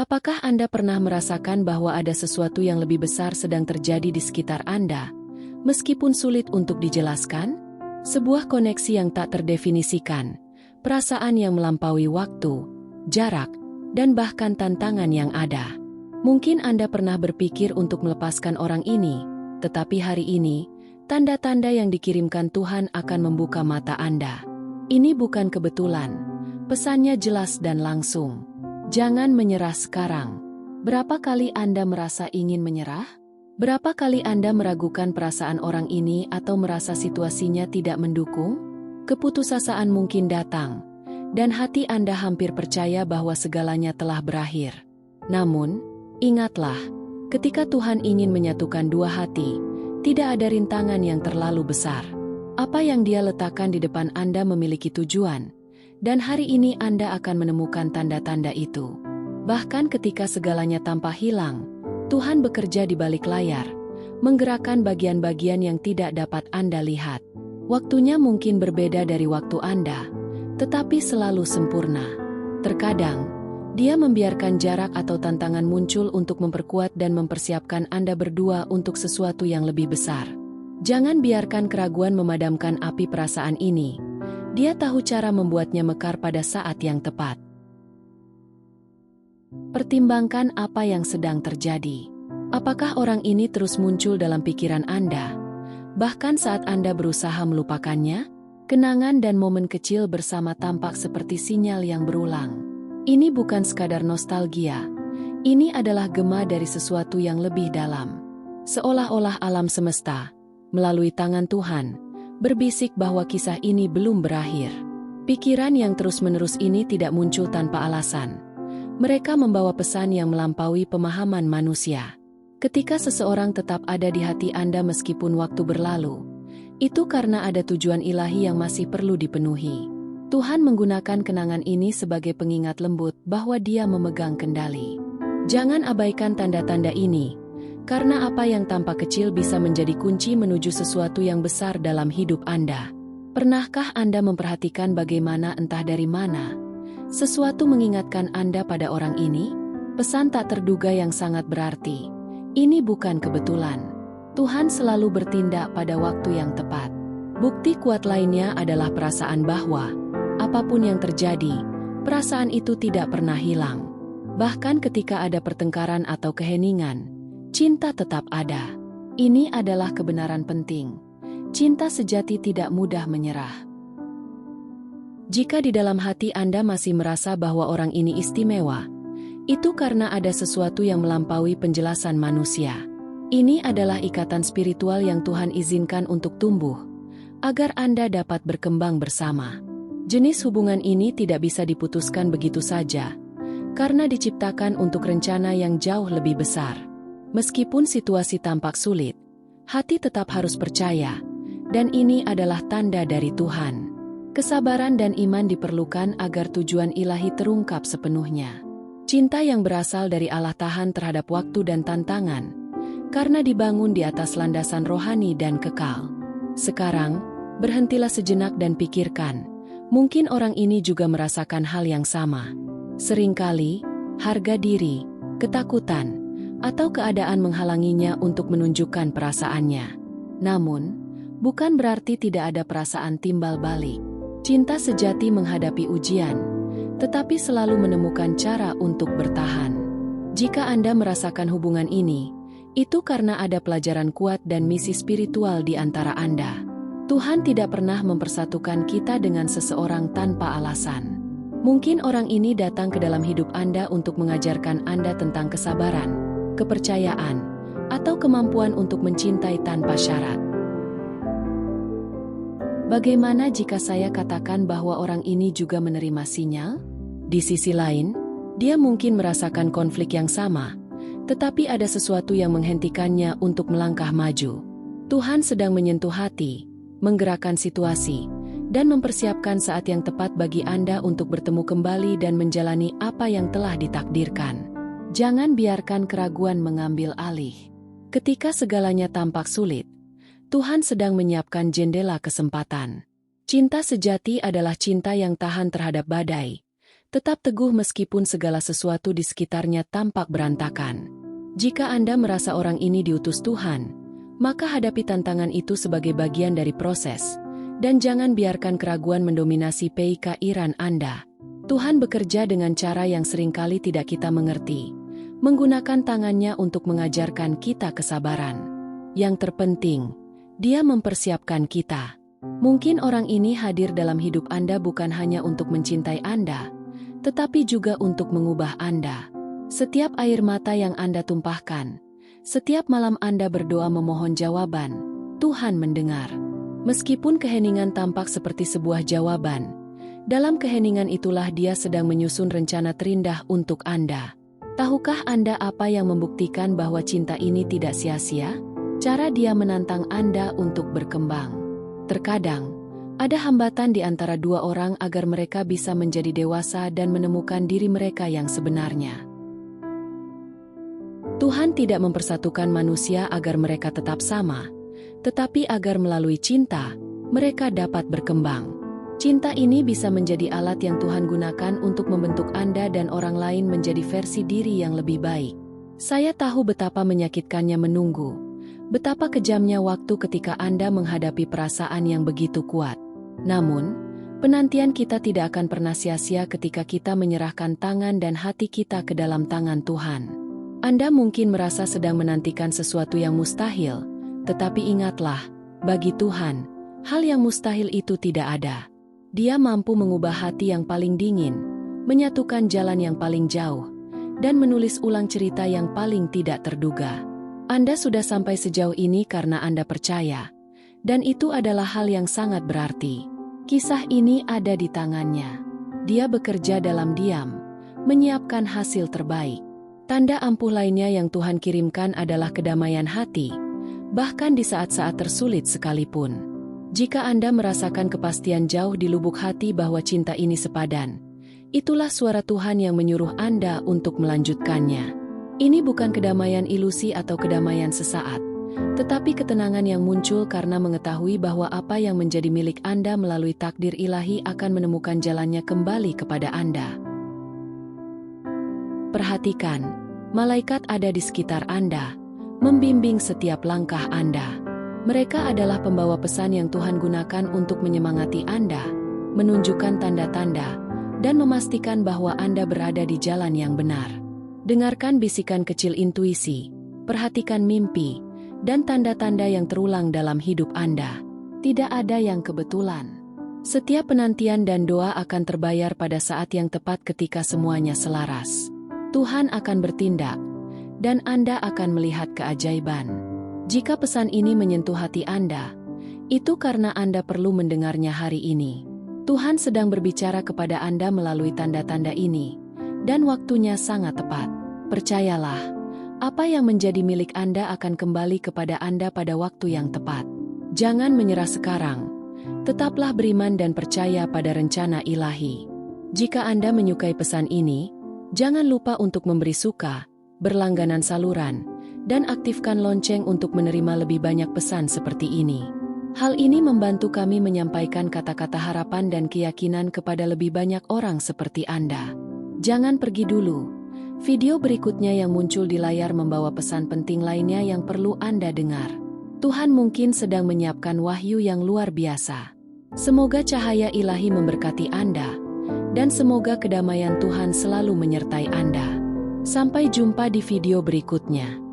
Apakah Anda pernah merasakan bahwa ada sesuatu yang lebih besar sedang terjadi di sekitar Anda, meskipun sulit untuk dijelaskan? Sebuah koneksi yang tak terdefinisikan, perasaan yang melampaui waktu, jarak, dan bahkan tantangan yang ada. Mungkin Anda pernah berpikir untuk melepaskan orang ini, tetapi hari ini, tanda-tanda yang dikirimkan Tuhan akan membuka mata Anda. Ini bukan kebetulan, pesannya jelas dan langsung. Jangan menyerah sekarang. Berapa kali Anda merasa ingin menyerah? Berapa kali Anda meragukan perasaan orang ini atau merasa situasinya tidak mendukung? Keputusasaan mungkin datang, dan hati Anda hampir percaya bahwa segalanya telah berakhir. Namun, ingatlah, ketika Tuhan ingin menyatukan dua hati, tidak ada rintangan yang terlalu besar. Apa yang Dia letakkan di depan Anda memiliki tujuan, dan hari ini Anda akan menemukan tanda-tanda itu. Bahkan ketika segalanya tampak hilang, Tuhan bekerja di balik layar, menggerakkan bagian-bagian yang tidak dapat Anda lihat. Waktunya mungkin berbeda dari waktu Anda, tetapi selalu sempurna. Terkadang, Dia membiarkan jarak atau tantangan muncul untuk memperkuat dan mempersiapkan Anda berdua untuk sesuatu yang lebih besar. Jangan biarkan keraguan memadamkan api perasaan ini. Dia tahu cara membuatnya mekar pada saat yang tepat. Pertimbangkan apa yang sedang terjadi. Apakah orang ini terus muncul dalam pikiran Anda? Bahkan saat Anda berusaha melupakannya, kenangan dan momen kecil bersama tampak seperti sinyal yang berulang. Ini bukan sekadar nostalgia. Ini adalah gema dari sesuatu yang lebih dalam. Seolah-olah alam semesta, melalui tangan Tuhan, berbisik bahwa kisah ini belum berakhir. Pikiran yang terus-menerus ini tidak muncul tanpa alasan. Mereka membawa pesan yang melampaui pemahaman manusia. Ketika seseorang tetap ada di hati Anda meskipun waktu berlalu, itu karena ada tujuan ilahi yang masih perlu dipenuhi. Tuhan menggunakan kenangan ini sebagai pengingat lembut bahwa Dia memegang kendali. Jangan abaikan tanda-tanda ini, karena apa yang tampak kecil bisa menjadi kunci menuju sesuatu yang besar dalam hidup Anda. Pernahkah Anda memperhatikan bagaimana entah dari mana sesuatu mengingatkan Anda pada orang ini? Pesan tak terduga yang sangat berarti. Ini bukan kebetulan. Tuhan selalu bertindak pada waktu yang tepat. Bukti kuat lainnya adalah perasaan bahwa apapun yang terjadi, perasaan itu tidak pernah hilang. Bahkan ketika ada pertengkaran atau keheningan, cinta tetap ada. Ini adalah kebenaran penting. Cinta sejati tidak mudah menyerah. Jika di dalam hati Anda masih merasa bahwa orang ini istimewa, itu karena ada sesuatu yang melampaui penjelasan manusia. Ini adalah ikatan spiritual yang Tuhan izinkan untuk tumbuh, agar Anda dapat berkembang bersama. Jenis hubungan ini tidak bisa diputuskan begitu saja, karena diciptakan untuk rencana yang jauh lebih besar. Meskipun situasi tampak sulit, hati tetap harus percaya, dan ini adalah tanda dari Tuhan. Kesabaran dan iman diperlukan agar tujuan ilahi terungkap sepenuhnya. Cinta yang berasal dari Allah tahan terhadap waktu dan tantangan, karena dibangun di atas landasan rohani dan kekal. Sekarang, berhentilah sejenak dan pikirkan, mungkin orang ini juga merasakan hal yang sama. Seringkali, harga diri, ketakutan, atau keadaan menghalanginya untuk menunjukkan perasaannya. Namun, bukan berarti tidak ada perasaan timbal balik. Cinta sejati menghadapi ujian, tetapi selalu menemukan cara untuk bertahan. Jika Anda merasakan hubungan ini, itu karena ada pelajaran kuat dan misi spiritual di antara Anda. Tuhan tidak pernah mempersatukan kita dengan seseorang tanpa alasan. Mungkin orang ini datang ke dalam hidup Anda untuk mengajarkan Anda tentang kesabaran, kepercayaan, atau kemampuan untuk mencintai tanpa syarat. Bagaimana jika saya katakan bahwa orang ini juga menerima sinyal? Di sisi lain, dia mungkin merasakan konflik yang sama, tetapi ada sesuatu yang menghentikannya untuk melangkah maju. Tuhan sedang menyentuh hati, menggerakkan situasi, dan mempersiapkan saat yang tepat bagi Anda untuk bertemu kembali dan menjalani apa yang telah ditakdirkan. Jangan biarkan keraguan mengambil alih. Ketika segalanya tampak sulit, Tuhan sedang menyiapkan jendela kesempatan. Cinta sejati adalah cinta yang tahan terhadap badai, Tetap teguh meskipun segala sesuatu di sekitarnya tampak berantakan. Jika Anda merasa orang ini diutus Tuhan, maka hadapi tantangan itu sebagai bagian dari proses, dan jangan biarkan keraguan mendominasi pikiran Anda. Tuhan bekerja dengan cara yang seringkali tidak kita mengerti, menggunakan tangannya untuk mengajarkan kita kesabaran. Yang terpenting, Dia mempersiapkan kita. Mungkin orang ini hadir dalam hidup Anda bukan hanya untuk mencintai Anda, tetapi juga untuk mengubah Anda. Setiap air mata yang Anda tumpahkan, setiap malam Anda berdoa memohon jawaban, Tuhan mendengar. Meskipun keheningan tampak seperti sebuah jawaban, dalam keheningan itulah Dia sedang menyusun rencana terindah untuk Anda. Tahukah Anda apa yang membuktikan bahwa cinta ini tidak sia-sia? Cara Dia menantang Anda untuk berkembang. Terkadang, ada hambatan di antara dua orang agar mereka bisa menjadi dewasa dan menemukan diri mereka yang sebenarnya. Tuhan tidak mempersatukan manusia agar mereka tetap sama, tetapi agar melalui cinta, mereka dapat berkembang. Cinta ini bisa menjadi alat yang Tuhan gunakan untuk membentuk Anda dan orang lain menjadi versi diri yang lebih baik. Saya tahu betapa menyakitkannya menunggu, betapa kejamnya waktu ketika Anda menghadapi perasaan yang begitu kuat. Namun, penantian kita tidak akan pernah sia-sia ketika kita menyerahkan tangan dan hati kita ke dalam tangan Tuhan. Anda mungkin merasa sedang menantikan sesuatu yang mustahil, tetapi ingatlah, bagi Tuhan, hal yang mustahil itu tidak ada. Dia mampu mengubah hati yang paling dingin, menyatukan jalan yang paling jauh, dan menulis ulang cerita yang paling tidak terduga. Anda sudah sampai sejauh ini karena Anda percaya, dan itu adalah hal yang sangat berarti. Kisah ini ada di tangannya. Dia bekerja dalam diam, menyiapkan hasil terbaik. Tanda ampuh lainnya yang Tuhan kirimkan adalah kedamaian hati, bahkan di saat-saat tersulit sekalipun. Jika Anda merasakan kepastian jauh di lubuk hati bahwa cinta ini sepadan, itulah suara Tuhan yang menyuruh Anda untuk melanjutkannya. Ini bukan kedamaian ilusi atau kedamaian sesaat, tetapi ketenangan yang muncul karena mengetahui bahwa apa yang menjadi milik Anda melalui takdir ilahi akan menemukan jalannya kembali kepada Anda. Perhatikan, malaikat ada di sekitar Anda, membimbing setiap langkah Anda. Mereka adalah pembawa pesan yang Tuhan gunakan untuk menyemangati Anda, menunjukkan tanda-tanda, dan memastikan bahwa Anda berada di jalan yang benar. Dengarkan bisikan kecil intuisi, perhatikan mimpi, dan tanda-tanda yang terulang dalam hidup Anda. Tidak ada yang kebetulan. Setiap penantian dan doa akan terbayar pada saat yang tepat ketika semuanya selaras. Tuhan akan bertindak, dan Anda akan melihat keajaiban. Jika pesan ini menyentuh hati Anda, itu karena Anda perlu mendengarnya hari ini. Tuhan sedang berbicara kepada Anda melalui tanda-tanda ini, dan waktunya sangat tepat. Percayalah, apa yang menjadi milik Anda akan kembali kepada Anda pada waktu yang tepat. Jangan menyerah sekarang, tetaplah beriman dan percaya pada rencana ilahi. Jika Anda menyukai pesan ini, jangan lupa untuk memberi suka, berlangganan saluran, dan aktifkan lonceng untuk menerima lebih banyak pesan seperti ini. Hal ini membantu kami menyampaikan kata-kata harapan dan keyakinan kepada lebih banyak orang seperti Anda. Jangan pergi dulu. Video berikutnya yang muncul di layar membawa pesan penting lainnya yang perlu Anda dengar. Tuhan mungkin sedang menyiapkan wahyu yang luar biasa. Semoga cahaya ilahi memberkati Anda, dan semoga kedamaian Tuhan selalu menyertai Anda. Sampai jumpa di video berikutnya.